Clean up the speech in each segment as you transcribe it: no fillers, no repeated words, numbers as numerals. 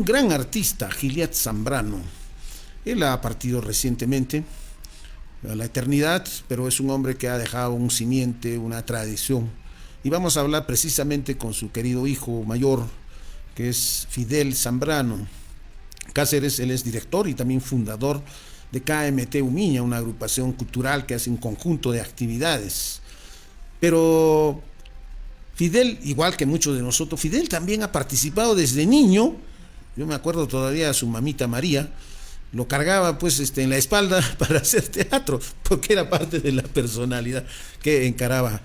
Un gran artista, Giliat Zambrano. Él ha partido recientemente a la eternidad, pero es un hombre que ha dejado un simiente, una tradición. Y vamos a hablar precisamente con su querido hijo mayor, que es Fidel Zambrano Cáceres. Él es director y también fundador de KMT Umiña, una agrupación cultural que hace un conjunto de actividades. Pero Fidel, igual que muchos de nosotros, Fidel también ha participado desde niño. Yo me acuerdo todavía a su mamita María, lo cargaba pues en la espalda para hacer teatro, porque era parte de la personalidad que encaraba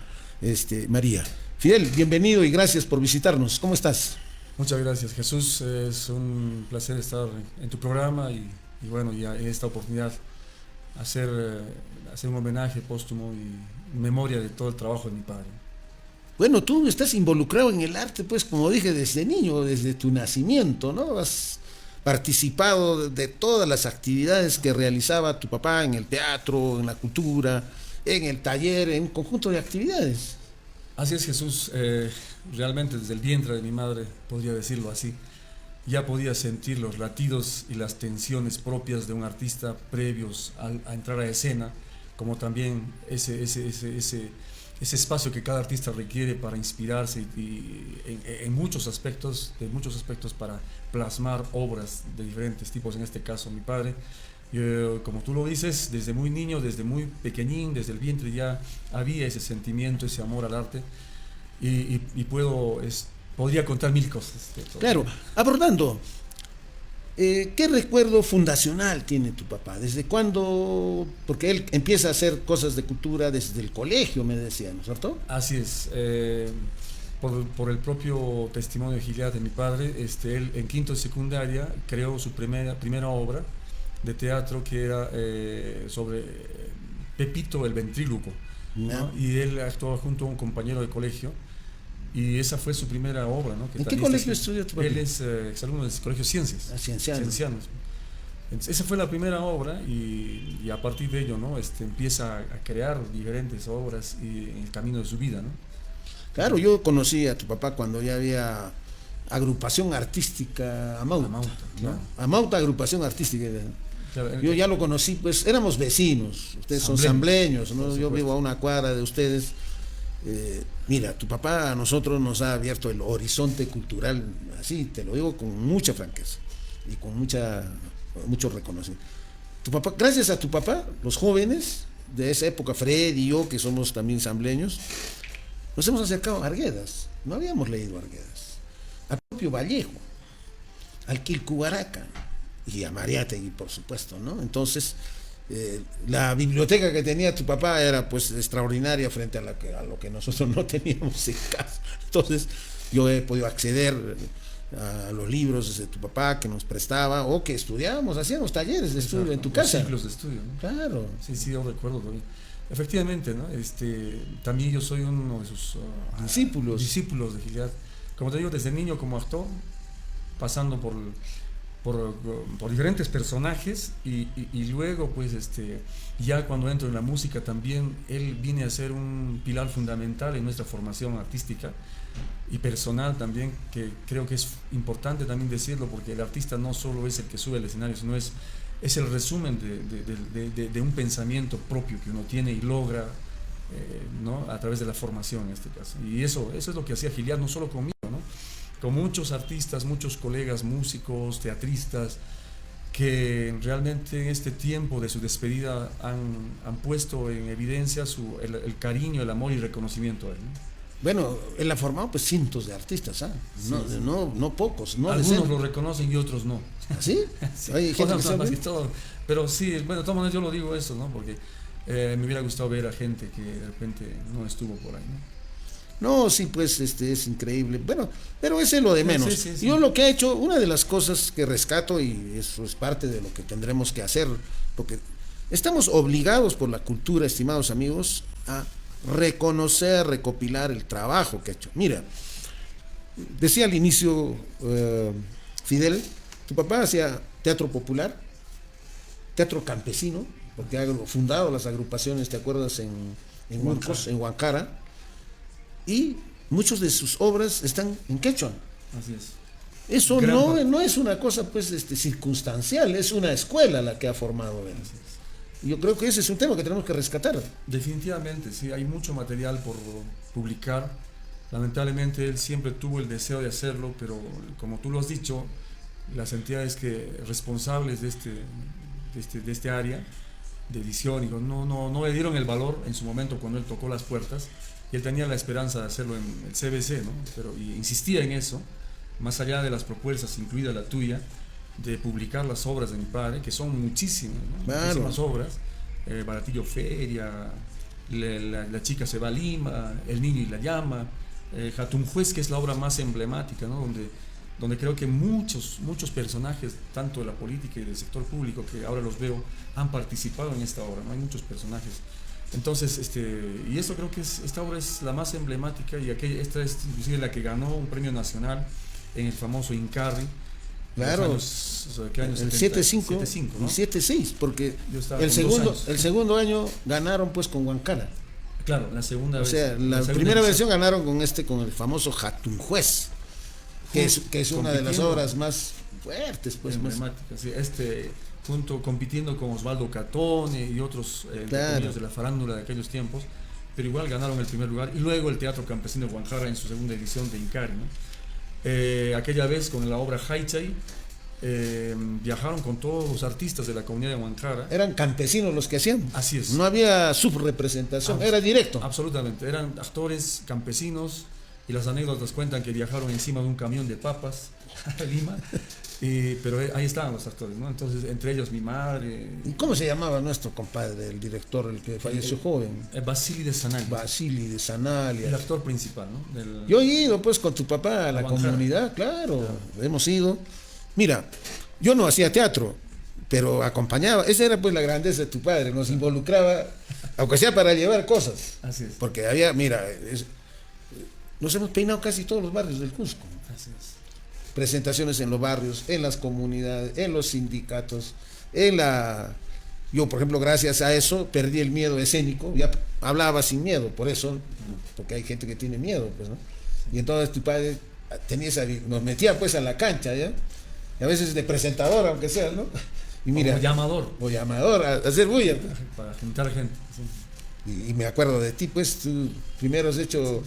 María. Fidel, bienvenido y gracias por visitarnos. ¿Cómo estás? Muchas gracias, Jesús. Es un placer estar en tu programa y bueno, ya en esta oportunidad hacer, hacer un homenaje póstumo y memoria de todo el trabajo de mi padre. Bueno, tú estás involucrado en el arte, pues como dije, desde niño, desde tu nacimiento, ¿no? Has participado de todas las actividades que realizaba tu papá en el teatro, en la cultura, en el taller, en un conjunto de actividades. Así es, Jesús. Realmente desde el vientre de mi madre, podría decirlo así, ya podía sentir los latidos y las tensiones propias de un artista previos a entrar a escena, como también ese espacio que cada artista requiere para inspirarse en muchos aspectos, para plasmar obras de diferentes tipos. En este caso mi padre, como tú lo dices, desde muy niño, desde muy pequeñín, desde el vientre ya había ese sentimiento, ese amor al arte podría contar mil cosas. Claro, abordando, ¿qué recuerdo fundacional tiene tu papá? ¿Desde cuándo? Porque él empieza a hacer cosas de cultura desde el colegio, me decía, ¿no es cierto? Así es. Por el propio testimonio de Giliat de mi padre, él en quinto de secundaria creó su primera obra de teatro que era sobre Pepito el ventríloco, ¿no? Y él actuaba junto a un compañero de colegio y esa fue su primera obra, ¿no? ¿En qué colegio estudió tu papá? Él es exalumno del Colegio Ciencias. Ciencianos. Entonces, esa fue la primera obra y a partir de ello, ¿no? Empieza a crear diferentes obras y en el camino de su vida, ¿no? Claro, yo conocí a tu papá cuando ya había agrupación artística Amauta, ¿no? Claro. Amauta, agrupación artística. Claro, yo ya lo conocí, pues éramos vecinos, ustedes son sambleños, ¿no? Yo vivo a una cuadra de ustedes. Mira, tu papá a nosotros nos ha abierto el horizonte cultural, así te lo digo con mucha franqueza y con mucho reconocimiento. Tu papá, gracias a tu papá, los jóvenes de esa época, Fred y yo, que somos también sambleños, nos hemos acercado a Arguedas. No habíamos leído Arguedas, al propio Vallejo, al Quilcubaraca y a Mariátegui, por supuesto, ¿no? Entonces, la biblioteca que tenía tu papá era pues extraordinaria frente a lo que nosotros no teníamos en casa. Entonces, yo he podido acceder a los libros de tu papá que nos prestaba o que estudiábamos, hacíamos talleres de estudio en tu casa. Ciclos de estudio, ¿no? Claro. Sí, yo recuerdo también. Efectivamente, ¿no? También yo soy uno de sus discípulos de Giliat. Como te digo, desde niño como actor, pasando por diferentes personajes y luego pues ya cuando entro en la música también él viene a ser un pilar fundamental en nuestra formación artística y personal también, que creo que es importante también decirlo, porque el artista no solo es el que sube al escenario, sino es el resumen de un pensamiento propio que uno tiene y logra, ¿no? A través de la formación en este caso. Y eso es lo que hacía Giliat, no solo conmigo, ¿no? Con muchos artistas, muchos colegas, músicos, teatristas, que realmente en este tiempo de su despedida han puesto en evidencia el cariño, el amor y el reconocimiento a él, ¿no? Bueno, él ha formado pues cientos de artistas, ¿ah? No pocos. No algunos lo reconocen y otros no. ¿Sí? Sí. Hay gente que todo, pero sí, bueno, de todas maneras yo lo digo eso, ¿no? Porque me hubiera gustado ver a gente que de repente no estuvo por ahí, ¿no? No, sí, pues es increíble. Bueno, pero ese es lo de menos. Sí. Yo lo que he hecho, una de las cosas que rescato, y eso es parte de lo que tendremos que hacer, porque estamos obligados por la cultura, estimados amigos, a reconocer, recopilar el trabajo que ha hecho. Mira, decía al inicio Fidel, tu papá hacía teatro popular, teatro campesino, porque ha fundado las agrupaciones, ¿te acuerdas? En Huancos, en Huancara. Y muchas de sus obras están en quechua. Así es. Eso no es una cosa pues circunstancial, es una escuela la que ha formado él. Yo creo que ese es un tema que tenemos que rescatar. Definitivamente, sí, hay mucho material por publicar. Lamentablemente él siempre tuvo el deseo de hacerlo, pero como tú lo has dicho, las entidades responsables de este área de edición no le dieron el valor en su momento cuando él tocó las puertas, y él tenía la esperanza de hacerlo en el CBC, ¿no? Y insistía en eso, más allá de las propuestas, incluida la tuya, de publicar las obras de mi padre, que son muchísimas, ¿no? Claro. Muchísimas obras, Baratillo Feria, la chica se va a Lima, El niño y la llama, Jatunjuez, que es la obra más emblemática, ¿no? donde creo que muchos personajes, tanto de la política y del sector público, que ahora los veo, han participado en esta obra, ¿no? Hay muchos personajes. Entonces, y esto creo que esta obra es la más emblemática, y esta es inclusive la que ganó un premio nacional en el famoso Incarri. Claro, ¿qué años? El 7-5, ¿no? 7-6, porque el segundo año ganaron pues con Huancara. Claro, la segunda vez. O sea, la primera versión ganaron con el famoso Jatunjuez, que es una de las obras más fuertes, pues emblemáticas. Sí, compitiendo con Osvaldo Catón y otros claro, de la farándula de aquellos tiempos, pero igual ganaron el primer lugar, y luego el Teatro Campesino de Guanjara en su segunda edición de Incari, ¿no? Aquella vez con la obra Haichay, viajaron con todos los artistas de la comunidad de Guanjara. Eran campesinos los que hacían. Así es. No había subrepresentación, era directo. Absolutamente, eran actores campesinos, y las anécdotas cuentan que viajaron encima de un camión de papas a Lima, pero ahí estaban los actores, ¿no? Entonces, entre ellos mi madre. ¿Y cómo se llamaba nuestro compadre, el director, el que falleció joven? Basili de Sanalia. Basili de Sanalia. El actor principal, ¿no? Yo he ido pues con tu papá a la comunidad, claro, hemos ido. Mira, yo no hacía teatro, pero acompañaba. Esa era pues la grandeza de tu padre, nos involucraba, aunque sea para llevar cosas. Así es. Porque había, mira, nos hemos peinado casi todos los barrios del Cusco. Así es. Presentaciones en los barrios, en las comunidades, en los sindicatos, yo, por ejemplo, gracias a eso perdí el miedo escénico, ya hablaba sin miedo, por eso, porque hay gente que tiene miedo, pues, ¿no? Y entonces tu padre nos metía pues a la cancha, ¿ya? Y a veces de presentador, aunque sea, ¿no? Y mira, o llamador, a hacer bulla. Para juntar gente. Sí. Y me acuerdo de ti, pues, tú primero has hecho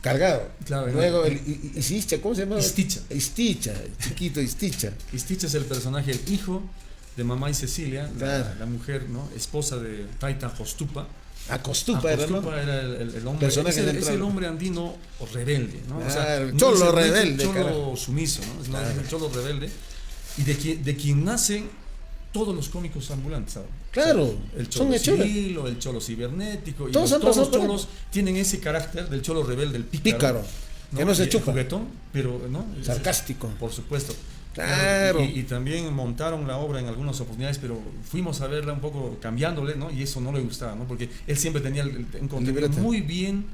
cargado. Claro, luego Isticha, ¿cómo se llama? Isticha, chiquito Isticha. Isticha es el personaje, el hijo de mamá y Cecilia, claro, la mujer, ¿no? Esposa de Taita Jostupa. Costupa era, ¿no? Era el hombre, es el hombre andino o rebelde, ¿no? Claro, o sea, cholo rebelde, cholo sumiso, ¿no? Claro. Es el cholo rebelde, y de quien nacen todos los cómicos ambulantes, ¿sabes? Claro, o sea, el cholo civil o el cholo cibernético, y todos los cholos tienen ese carácter del cholo rebelde, el pícaro, ¿no? Que no se chupa, juguetón, pero no sarcástico, por supuesto. Claro. Y también montaron la obra en algunas oportunidades, pero fuimos a verla un poco cambiándole, ¿no? Y eso no le gustaba, ¿no? Porque él siempre tenía un contenido muy bien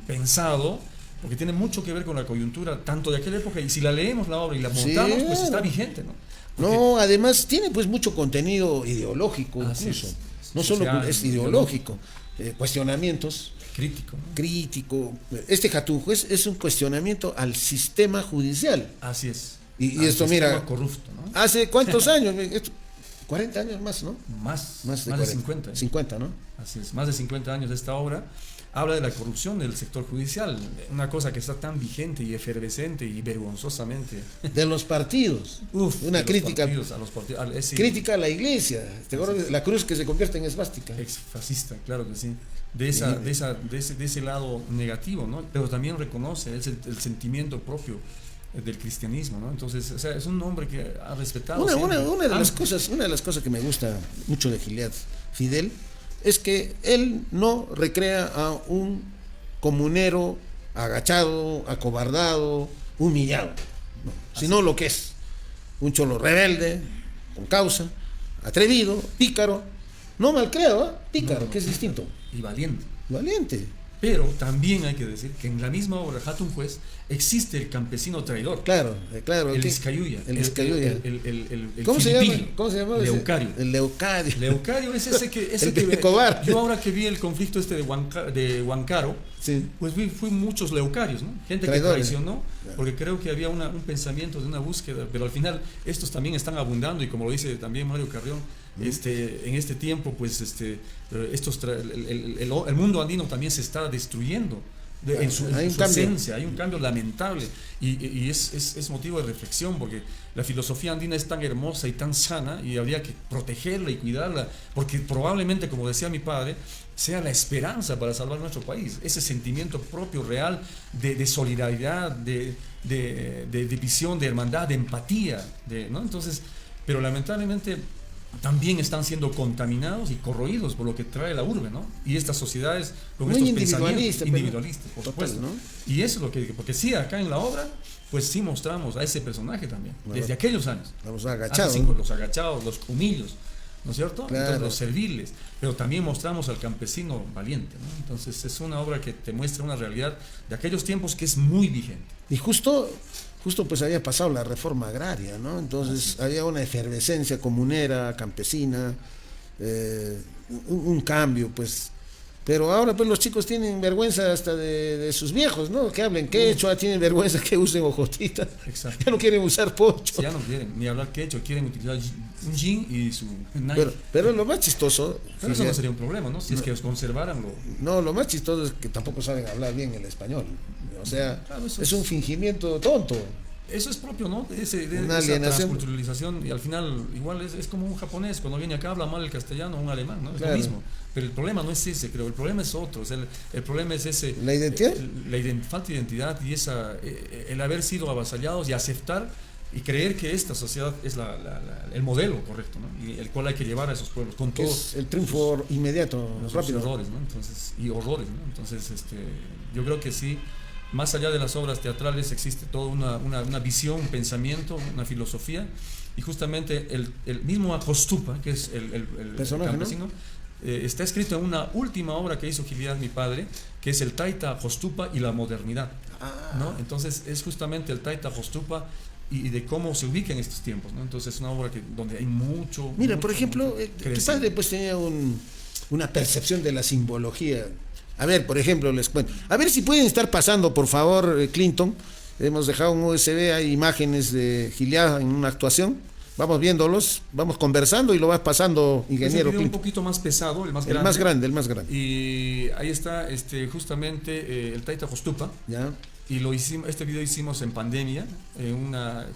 pensado, porque tiene mucho que ver con la coyuntura tanto de aquella época, y si la leemos la obra y la montamos, sí, pues está vigente, ¿no? Porque no, además tiene pues mucho contenido ideológico, incluso. No solo es ideológico, cuestionamientos. Crítico. Este Jatunjuez es un cuestionamiento al sistema judicial. Así es. Y esto, mira, corrupto, ¿no? ¿Hace cuántos años? 40 años más, ¿no? Más de 50. 50, ¿no? Así es, más de 50 años de esta obra. Habla de la corrupción del sector judicial, una cosa que está tan vigente y efervescente y vergonzosamente. De los partidos. Una crítica a los partidos. Crítica a la iglesia. La cruz que se convierte en esvástica. Exfascista, claro que sí. De ese lado negativo, ¿no? Pero también reconoce el sentimiento propio del cristianismo, ¿no? Entonces, o sea, es un hombre que ha respetado. Una de las cosas que me gusta mucho de Gilead Fidel es que él no recrea a un comunero agachado, acobardado, humillado, no, sino lo que es un cholo rebelde, con causa, atrevido, pícaro, no malcriado, pícaro, que es distinto. Y valiente. Pero también hay que decir que en la misma obra Hatun Juez existe el campesino traidor. Claro. El Iscayuya. ¿Cómo se llama? ¿Cómo se llama? Leucario. El Leucario. Leucario es ese que... yo ahora que vi el conflicto de Huancaro, sí, pues fui muchos leucarios, ¿no? Gente traidores, que traicionó, porque creo que había un pensamiento de una búsqueda, pero al final estos también están abundando, y como lo dice también Mario Carrión, en este tiempo, pues el mundo andino también se está destruyendo en su esencia. Hay un cambio lamentable, y es motivo de reflexión, porque la filosofía andina es tan hermosa y tan sana, y habría que protegerla y cuidarla, porque probablemente, como decía mi padre, sea la esperanza para salvar nuestro país, ese sentimiento propio, real, de solidaridad, de visión, de hermandad, de empatía, ¿no? Entonces, pero lamentablemente también están siendo contaminados y corroídos por lo que trae la urbe, ¿no? Y estas sociedades con muy estos pensamientos individualistas, por total, supuesto, ¿no? Y eso es lo que, porque sí, acá en la obra, pues sí mostramos a ese personaje también, desde aquellos años. Los agachados. Los agachados, los humillos, ¿no es cierto? Claro. Entonces, los serviles, pero también mostramos al campesino valiente, ¿no? Entonces es una obra que te muestra una realidad de aquellos tiempos que es muy vigente. Y justo pues había pasado la reforma agraria, ¿no? Entonces había una efervescencia comunera, campesina, un cambio, pues. Pero ahora pues los chicos tienen vergüenza hasta de sus viejos, ¿no? Que hablen quechua, tienen vergüenza que usen ojotita. Exacto. Ya no quieren usar pocho. Sí, ya no quieren ni hablar quechua, quieren utilizar un jean y su Nike. Pero lo más chistoso... Pero eso no sería un problema, ¿no? Si es que conservaran lo... No, lo más chistoso es que tampoco saben hablar bien el español. O sea, claro, es un fingimiento tonto. Eso es propio, ¿no? De esa transculturalización, y al final igual es como un japonés, cuando viene acá habla mal el castellano o un alemán, ¿no? Es claro. Lo mismo. Pero el problema no es ese, creo, el problema es otro. El problema es ese... ¿La identidad? Falta de identidad y el haber sido avasallados y aceptar y creer que esta sociedad es el modelo correcto, ¿no? Y el cual hay que llevar a esos pueblos con todos el triunfo inmediato, rápido. Errores, ¿no? Entonces, y horrores, ¿no? Entonces, yo creo que sí. Más allá de las obras teatrales existe toda una visión, un pensamiento, una filosofía, y justamente el mismo Acostupa, que es el campesino, ¿no? Está escrito en una última obra que hizo Giliad, mi padre, que es el Taita Acostupa y la modernidad, ¿no? Entonces es justamente el Taita Acostupa y de cómo se ubica en estos tiempos, ¿no? Entonces es una obra donde hay mucho... Mira, mucho, por ejemplo, tu padre pues tenía una percepción de la simbología. A ver, por ejemplo, les cuento. A ver si pueden estar pasando, por favor, Clinton. Hemos dejado un USB, hay imágenes de Giliad en una actuación. Vamos viéndolos, vamos conversando y lo vas pasando, ingeniero Clinton. Un poquito más pesado, el más grande. El más grande. Y ahí está justamente el Taita Acostupa. Ya. Y este video hicimos en pandemia,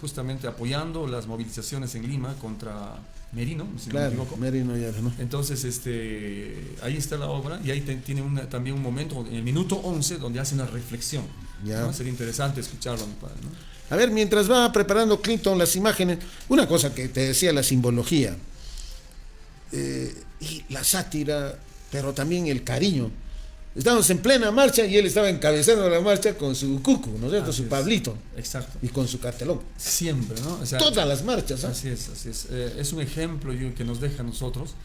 justamente apoyando las movilizaciones en Lima contra Merino, si claro, no me equivoco. Merino ya, ¿no? Entonces, ahí está la obra, y ahí tiene también un momento, en el minuto 11, donde hace una reflexión. ¿No? Sería interesante escucharlo, mi padre, ¿no? A ver, mientras va preparando Clinton las imágenes, una cosa que te decía, la simbología, y la sátira, pero también el cariño. Estábamos en plena marcha y él estaba encabezando la marcha con su cucu, ¿no es cierto? Su Pablito. Exacto. Y con su cartelón. Siempre, ¿no? O sea, todas las marchas. Así es. Es un ejemplo que nos deja a nosotros.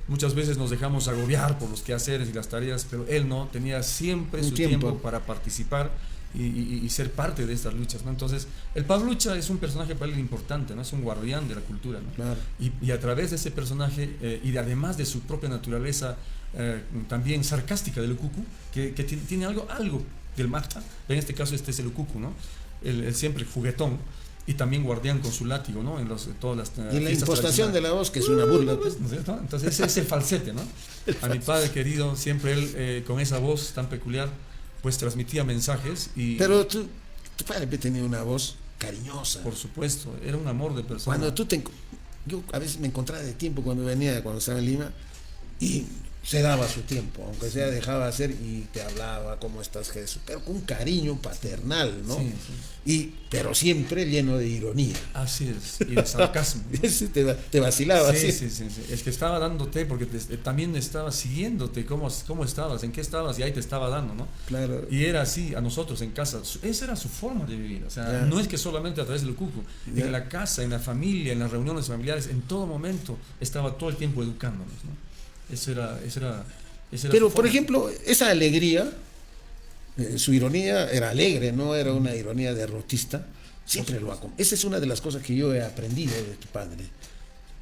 Muchas veces nos dejamos agobiar por los quehaceres y las tareas, pero él no, tenía siempre su tiempo para participar y ser parte de estas luchas, ¿no? Entonces, el Pablucha es un personaje para él importante, ¿no? Es un guardián de la cultura, ¿no? Claro. Y a través de ese personaje, además de su propia naturaleza también sarcástica del Ukuku, que tiene algo del Mata, en este caso este es el Ukuku, ¿no? El siempre juguetón, y también guardián con su látigo, ¿no? En todas las y la impostación de la voz, que es una burla, pues. ¿No es cierto? Entonces ese es el falsete, ¿no? A mi padre querido, siempre él con esa voz tan peculiar, pues transmitía mensajes. Pero tu padre tenía una voz cariñosa. Por supuesto, era un amor de persona. Yo a veces me encontraba de tiempo cuando estaba en Lima, y se daba su tiempo, aunque sea dejaba hacer, y te hablaba, ¿cómo estás, Jesús? Pero con un cariño paternal, ¿no? Sí. Pero siempre lleno de ironía. Así es, y de sarcasmo, ¿no? te vacilaba. Sí. Es que estaba dándote, porque también estaba siguiéndote, cómo estabas, en qué estabas, y ahí te estaba dando, ¿no? Claro. Y era así, a nosotros en casa, esa era su forma de vivir, o sea, no es que solamente a través del cucu, en la casa, en la familia, en las reuniones familiares, en todo momento, estaba todo el tiempo educándonos, ¿no? Eso era Pero, por ejemplo, esa alegría Su ironía era alegre, no era una ironía derrotista. Siempre lo hago. Esa es una de las cosas que yo he aprendido de tu padre.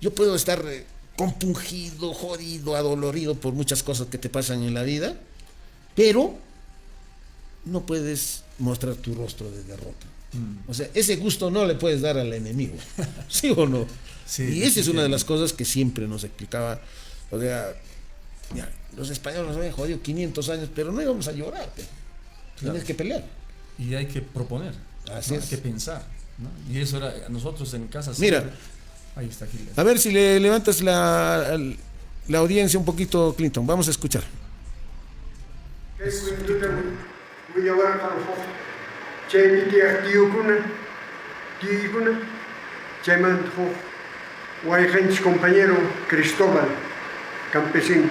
Yo puedo estar compungido, jodido, adolorido por muchas cosas que te pasan en la vida, pero no puedes mostrar tu rostro de derrota. O sea, ese gusto no le puedes dar al enemigo. ¿Sí o no? Sí, y esa es una de las cosas que siempre nos explicaba. O sea, ya, los españoles nos habían jodido 500 años, pero no íbamos a llorar. Tienes que pelear. Y hay que proponer. Así es. Hay que pensar, ¿no? Y eso era nosotros en casa. Mira, siempre, ahí está Gil. A ver si le levantas la audiencia un poquito, Clinton. Vamos a escuchar. Compañero Cristóbal, campesino.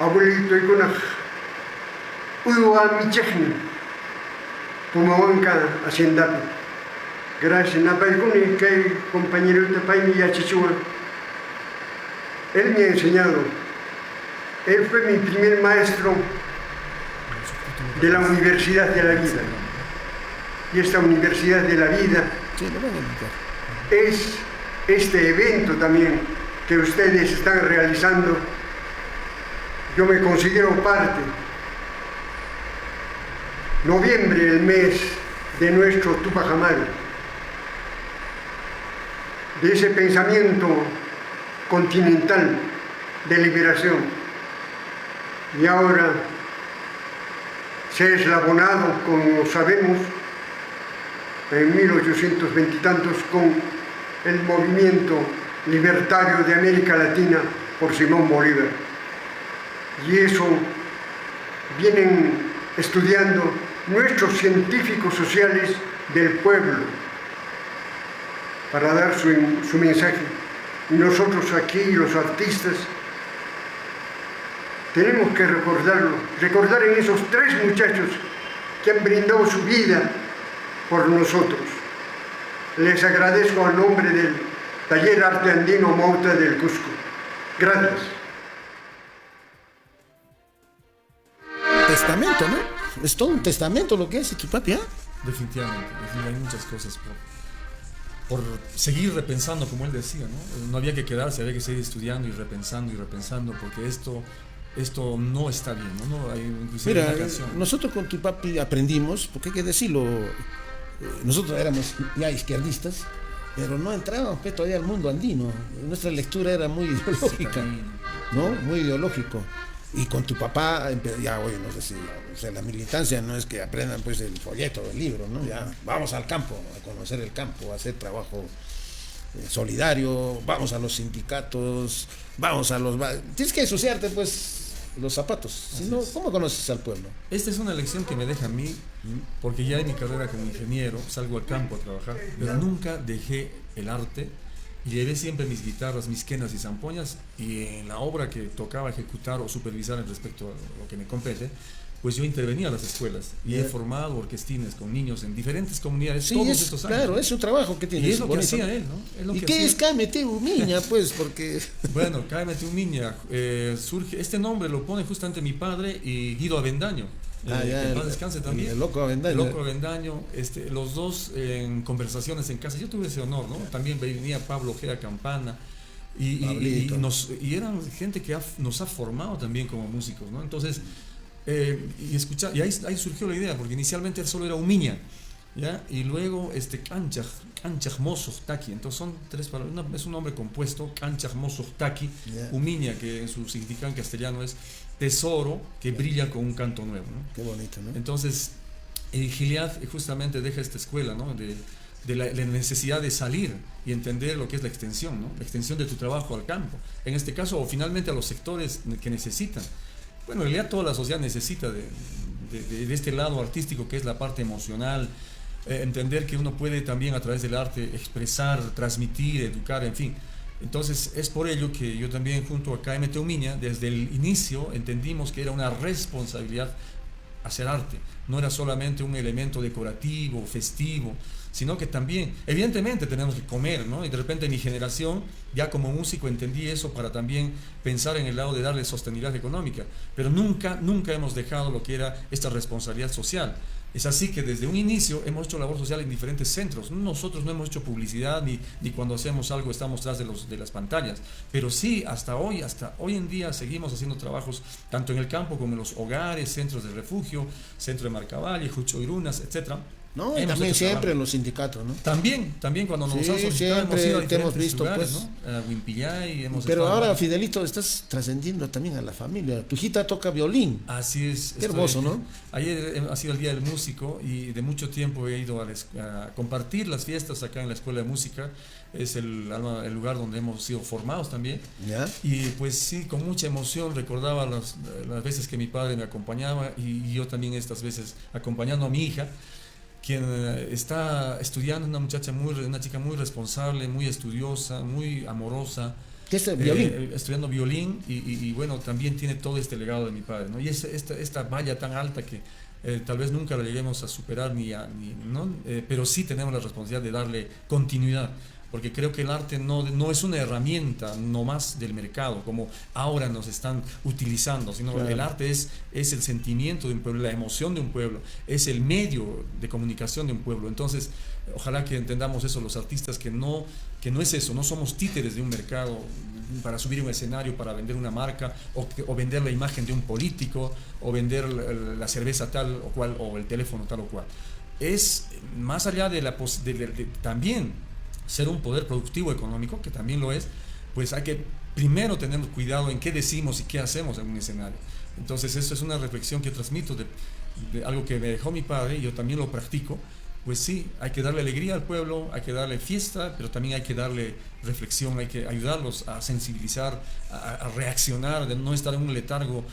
Abuelito y con Uwa Michegni, Pumawanka, Hacienda. Gracias, Napaikuni, que compañero de Paimi Yachichua. Él me ha enseñado. Él fue mi primer maestro de la Universidad de la Vida. Y esta Universidad de la Vida es este evento también que ustedes están realizando. Yo me considero parte. Noviembre, el mes de nuestro Tupac Amaru, de ese pensamiento continental de liberación. Y ahora se ha eslabonado, como sabemos, en 1820 y tantos con el movimiento libertario de América Latina por Simón Bolívar. Y eso vienen estudiando nuestros científicos sociales del pueblo para dar su mensaje. Y nosotros aquí, los artistas, tenemos que recordar en esos 3 muchachos que han brindado su vida por nosotros. Les agradezco a nombre del Taller Arte Andino Mauta del Cusco. Gracias. Testamento, ¿no? Es todo un testamento lo que hace tu papi, ¿eh? Definitivamente, hay muchas cosas por seguir repensando, como él decía, ¿no? No había que quedarse, había que seguir estudiando y repensando, porque esto no está bien, ¿no? Hay inclusive mira, una canción. Nosotros con tu papi aprendimos, porque hay que decirlo, nosotros éramos ya izquierdistas, pero no entrábamos todavía al mundo andino. Nuestra lectura era muy ideológica, ¿no? Muy ideológico. Y con tu papá, ya oye, no sé si, o sea, la militancia no es que aprendan pues el folleto, el libro, ¿no? Ya vamos al campo, a conocer el campo, a hacer trabajo solidario, vamos a los sindicatos, vamos a los... Tienes que ensuciarte pues los zapatos, si no, ¿cómo conoces al pueblo? Esta es una lección que me deja a mí, porque ya en mi carrera como ingeniero salgo al campo a trabajar, pero nunca dejé el arte. Llevé siempre mis guitarras, mis quenas y zampoñas, y en la obra que tocaba ejecutar o supervisar respecto a lo que me compete, pues yo intervenía a las escuelas y he formado orquestines con niños en diferentes comunidades todos estos años. Claro, es un trabajo que tiene. Y es lo que hacía él, ¿no? ¿Y qué es Cámete Umiña, pues? Porque... Bueno, Cámete Umiña, surge, este nombre lo pone justamente mi padre y Guido Avendaño. Que en paz descanse también. El Loco Avendaño. El Loco Avendaño, los dos en conversaciones en casa. Yo tuve ese honor, ¿no? También venía Pablo Ojeda Campana y eran gente que nos ha formado también como músicos, ¿no? Entonces, y ahí surgió la idea, porque inicialmente él solo era Umiña, ¿ya? Y luego Canchaj Mozoh Taki. Entonces son 3 palabras, es un nombre compuesto, Canchaj Mozoh Taki, Umiña, que en su significado en castellano es tesoro que brilla con un canto nuevo, ¿no? Qué bonito, ¿no? Entonces, Gilead justamente deja esta escuela, ¿no? De la necesidad de salir y entender lo que es la extensión, ¿no? La extensión de tu trabajo al campo. En este caso, o finalmente a los sectores que necesitan. Bueno, en realidad toda la sociedad necesita de este lado artístico, que es la parte emocional, entender que uno puede también a través del arte expresar, transmitir, educar, en fin. Entonces es por ello que yo también junto a Cámete Umiña desde el inicio entendimos que era una responsabilidad hacer arte, no era solamente un elemento decorativo, festivo, sino que también, evidentemente tenemos que comer, ¿no? Y de repente en mi generación, ya como músico entendí eso para también pensar en el lado de darle sostenibilidad económica, pero nunca hemos dejado lo que era esta responsabilidad social. Es así que desde un inicio hemos hecho labor social en diferentes centros. Nosotros no hemos hecho publicidad ni cuando hacemos algo estamos tras de las pantallas. Pero sí, hasta hoy en día seguimos haciendo trabajos tanto en el campo como en los hogares, centros de refugio, centro de Marcavalle, Juchoirunas, etcétera. No, y también siempre en los sindicatos, ¿no? También cuando nos han solicitado siempre te hemos visto, lugares, pues. ¿no? A Huimpillay hemos Pero estado, ahora, Fidelito, estás trascendiendo también a la familia. Tu hijita toca violín. Así es. Qué hermoso, ¿no? Ayer ha sido el Día del Músico y de mucho tiempo he ido a compartir las fiestas acá en la Escuela de Música. Es el lugar donde hemos sido formados también. ¿Ya? Y pues sí, con mucha emoción recordaba las veces que mi padre me acompañaba y yo también estas veces acompañando a mi hija, quien está estudiando, una chica muy responsable, muy estudiosa, muy amorosa. ¿Qué es el violín? Estudiando violín y bueno, también tiene todo este legado de mi padre, ¿no? Y esta valla tan alta que tal vez nunca la lleguemos a superar ¿no? Pero sí tenemos la responsabilidad de darle continuidad. Porque creo que el arte no es una herramienta nomás del mercado, como ahora nos están utilizando, sino claro. El arte es el sentimiento de un pueblo, la emoción de un pueblo, es el medio de comunicación de un pueblo. Entonces, ojalá que entendamos eso los artistas, que no es eso, no somos títeres de un mercado para subir un escenario, para vender una marca, o vender la imagen de un político, o vender la cerveza tal o cual, o el teléfono tal o cual. Es más allá de también ser un poder productivo económico, que también lo es, pues hay que primero tener cuidado en qué decimos y qué hacemos en un escenario. Entonces eso es una reflexión que transmito de algo que me dejó mi padre y yo también lo practico. Pues sí, hay que darle alegría al pueblo, hay que darle fiesta, pero también hay que darle reflexión, hay que ayudarlos a sensibilizar, a reaccionar, de no estar en un letargo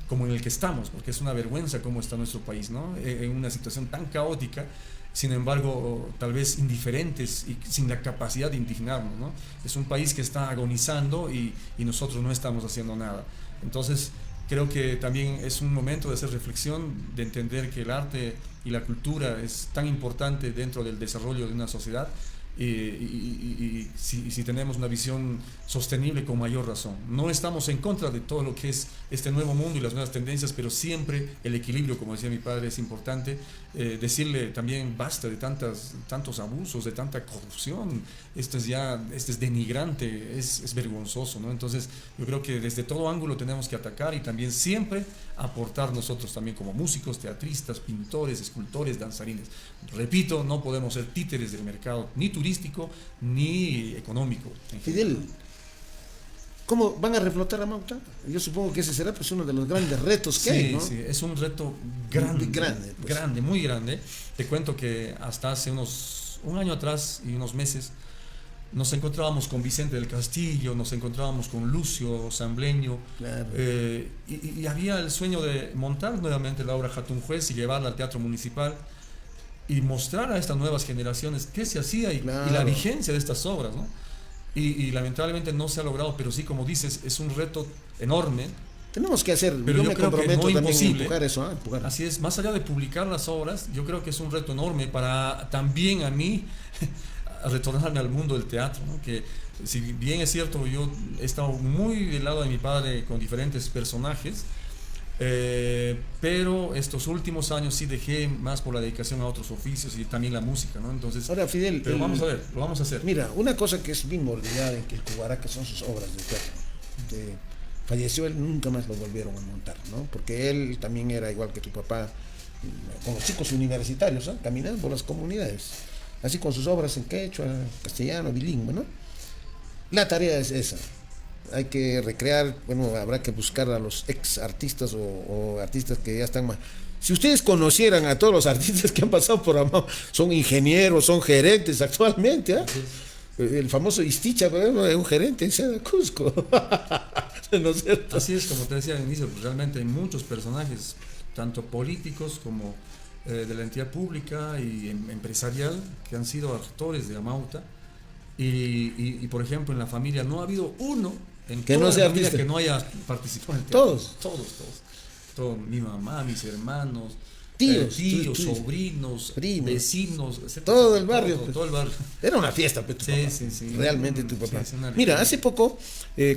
como en el que estamos, porque es una vergüenza cómo está nuestro país, ¿no? En una situación tan caótica. Sin embargo, tal vez indiferentes y sin la capacidad de indignarnos, ¿no? Es un país que está agonizando y nosotros no estamos haciendo nada. Entonces, creo que también es un momento de hacer reflexión, de entender que el arte y la cultura es tan importante dentro del desarrollo de una sociedad y si tenemos una visión sostenible con mayor razón. No estamos en contra de todo lo que es este nuevo mundo y las nuevas tendencias, pero siempre el equilibrio, como decía mi padre, es importante. Decirle también basta de tantos abusos, de tanta corrupción. Esto es denigrante, es vergonzoso, ¿no? Entonces yo creo que desde todo ángulo tenemos que atacar y también siempre aportar nosotros también como músicos, teatristas, pintores, escultores, danzarines. Repito, no podemos ser títeres del mercado, ni turístico ni económico. Fidel, ¿cómo van a reflotar a Mauta? Yo supongo que ese será pues uno de los grandes retos que hay, ¿no? Sí, es un reto grande, muy grande. Te cuento que hasta hace un año atrás y unos meses nos encontrábamos con Vicente del Castillo, nos encontrábamos con Lucio Sambleño, claro. Y había el sueño de montar nuevamente la obra Jatun Juez y llevarla al Teatro Municipal y mostrar a estas nuevas generaciones qué se hacía y la vigencia de estas obras, ¿no? Y lamentablemente no se ha logrado, pero sí, como dices, es un reto enorme. Tenemos que hacer, pero yo me comprometo también imposible. A empujar eso, empujar. Así es, más allá de publicar las obras, yo creo que es un reto enorme para también a mí a retornarme al mundo del teatro, ¿no? Que si bien es cierto, yo he estado muy del lado de mi padre con diferentes personajes, pero estos últimos años sí dejé más por la dedicación a otros oficios y también la música, ¿no? Entonces, ahora, Fidel, pero vamos a ver, lo vamos a hacer. Mira, una cosa que es primordial en Quilpuguaraca son sus obras de teatro. Falleció él, nunca más lo volvieron a montar, ¿no? Porque él también era igual que tu papá, con los chicos universitarios, ¿no? Caminando por las comunidades, así con sus obras en quechua, castellano, bilingüe, ¿no? La tarea es esa. Hay que recrear, bueno, habrá que buscar a los ex artistas o artistas que ya están más. Si ustedes conocieran a todos los artistas que han pasado por Amau, son ingenieros, son gerentes actualmente, ¿eh? El famoso Isticha, es un gerente en Ciudad de Cusco. ¿No es cierto? Así es, como te decía al inicio, pues realmente hay muchos personajes, tanto políticos como de la entidad pública y empresarial, que han sido actores de Amauta. Y por ejemplo, en la familia no ha habido uno en que toda no sea la familia artista, que no haya participado en el teatro. Todos. Mi mamá, mis hermanos, tíos, sobrinos, primos, vecinos, etcétera, todo el barrio. Todo el barrio. Era una fiesta, tu papá. Sí. Realmente tu papá. Mira, hace poco,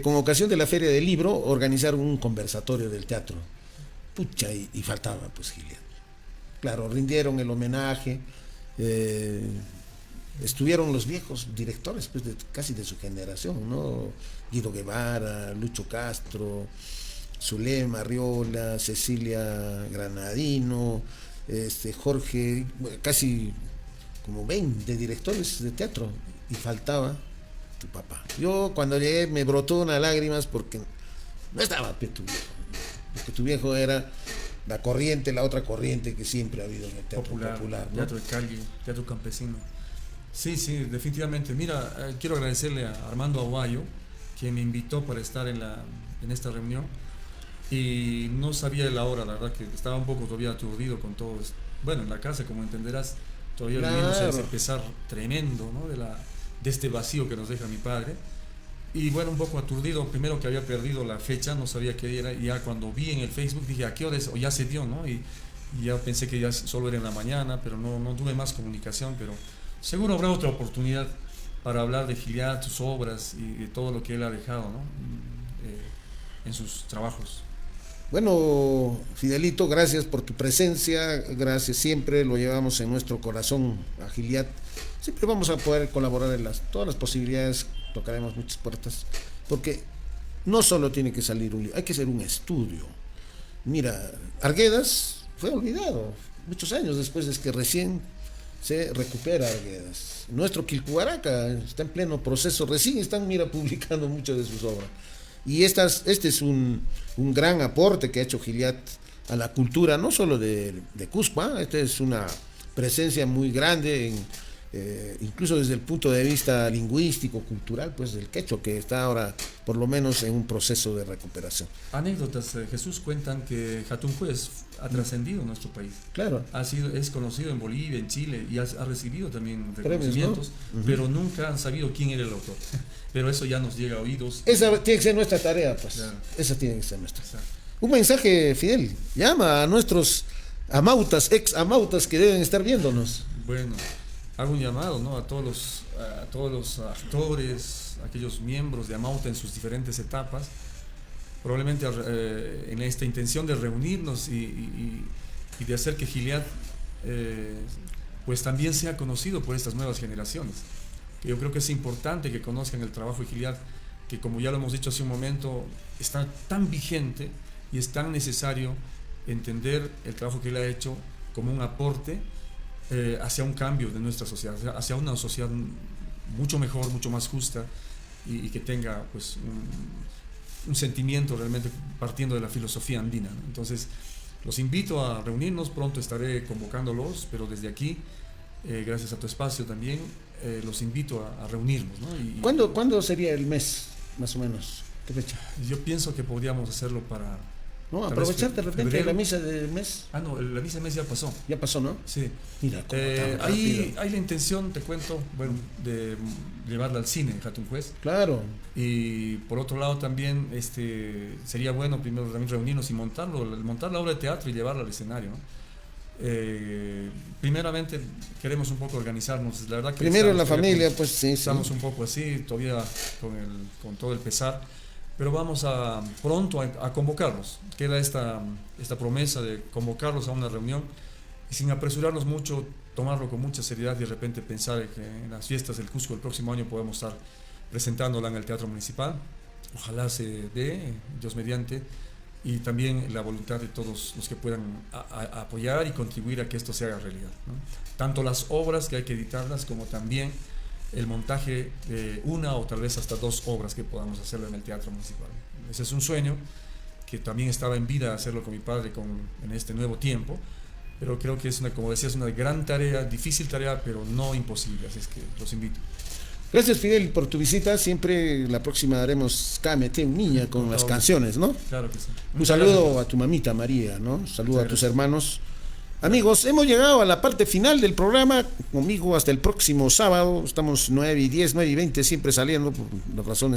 con ocasión de la Feria del Libro, organizaron un conversatorio del teatro. Pucha, y faltaba pues Giliat. Claro, rindieron el homenaje. Estuvieron los viejos directores, pues casi de su generación, ¿no? Guido Guevara, Lucho Castro, Zulema Arriola, Cecilia Granadino, Jorge, casi como 20 directores de teatro, y faltaba tu papá. Yo cuando llegué me brotó unas lágrimas porque no estaba tu viejo, porque tu viejo era la corriente, la otra corriente que siempre ha habido en el teatro popular, ¿no? Teatro de calle, teatro campesino. Sí, definitivamente. Mira, quiero agradecerle a Armando Aguayo, quien me invitó para estar en esta reunión, y no sabía la hora, la verdad que estaba un poco todavía aturdido con todo esto. Bueno, en la casa, como entenderás, todavía viviéndose ese pesar tremendo, ¿no? de este vacío que nos deja mi padre. Y bueno, un poco aturdido, primero que había perdido la fecha, no sabía qué era, y ya cuando vi en el Facebook dije, ¿a qué hora es? O ya se dio, ¿no? Y ya pensé que ya solo era en la mañana, pero no tuve más comunicación, pero seguro habrá otra oportunidad para hablar de Giliat, sus obras y de todo lo que él ha dejado, ¿no? En sus trabajos. Bueno, Fidelito, gracias por tu presencia, gracias, siempre lo llevamos en nuestro corazón a Giliat. Siempre vamos a poder colaborar en todas las posibilidades, tocaremos muchas puertas, porque no solo tiene que salir un libro, hay que hacer un estudio. Mira, Arguedas fue olvidado muchos años después de que recién se recupera Arguedas. Nuestro Quilpuaraca está en pleno proceso, recién están, publicando muchas de sus obras. Y este es un gran aporte que ha hecho Giliat a la cultura, no solo de Cusco, esta es una presencia muy grande, incluso desde el punto de vista lingüístico, cultural, pues del quechua, que está ahora por lo menos en un proceso de recuperación. Anécdotas, Jesús, cuentan que Jatunjuez ha trascendido en nuestro país. Claro. Es conocido en Bolivia, en Chile, y ha recibido también reconocimientos, ¿no? Pero nunca han sabido quién era el autor. Pero eso ya nos llega a oídos. Esa tiene que ser nuestra tarea, pues. Claro. Esa tiene que ser nuestra. Exacto. Un mensaje, Fidel. Llama a nuestros amautas, ex amautas que deben estar viéndonos. Bueno, hago un llamado, ¿no? a todos los actores, aquellos miembros de Amauta en sus diferentes etapas, probablemente en esta intención de reunirnos y de hacer que Giliat pues también sea conocido por estas nuevas generaciones. Yo creo que es importante que conozcan el trabajo de Giliat, que como ya lo hemos dicho hace un momento, está tan vigente y es tan necesario entender el trabajo que él ha hecho como un aporte hacia un cambio de nuestra sociedad, hacia una sociedad mucho mejor, mucho más justa y que tenga pues un sentimiento realmente partiendo de la filosofía andina, ¿no? Entonces los invito a reunirnos, pronto estaré convocándolos, pero desde aquí, gracias a tu espacio también, los invito a reunirnos, ¿no? ¿Cuándo sería el mes, más o menos? ¿Qué fecha? Yo pienso que podríamos hacerlo para... No, aprovechar de repente febrero. La misa del mes. No, la misa del mes ya pasó. Ya pasó, ¿no? Sí. Mira, hay la intención, te cuento, bueno, de llevarla al cine en Jatunjuez. Claro. Y por otro lado también sería bueno primero también reunirnos y montar la obra de teatro y llevarla al escenario, ¿no? Primeramente queremos un poco organizarnos, la verdad que primero en la familia, pues sí. Estamos un poco así, todavía con todo el pesar. Pero vamos pronto a convocarlos. Queda esta promesa de convocarlos a una reunión y sin apresurarnos mucho, tomarlo con mucha seriedad y de repente pensar que en las fiestas del Cusco el próximo año podemos estar presentándola en el Teatro Municipal. Ojalá se dé, Dios mediante, y también la voluntad de todos los que puedan apoyar y contribuir a que esto se haga realidad, ¿no? Tanto las obras que hay que editarlas como también el montaje de una o tal vez hasta 2 obras que podamos hacerlo en el Teatro Municipal. Ese es un sueño que también estaba en vida hacerlo con mi padre en este nuevo tiempo, pero creo que es como decías, una gran tarea, difícil tarea, pero no imposible, así es que los invito. Gracias, Fidel, por tu visita. Siempre la próxima haremos Cámete un niña con las canciones, ¿no? Claro que sí. Un saludo a tu mamita María, ¿no? Un saludo a tus hermanos. Amigos, hemos llegado a la parte final del programa. Conmigo hasta el próximo sábado. Estamos 9:10, 9:20, siempre saliendo por las razones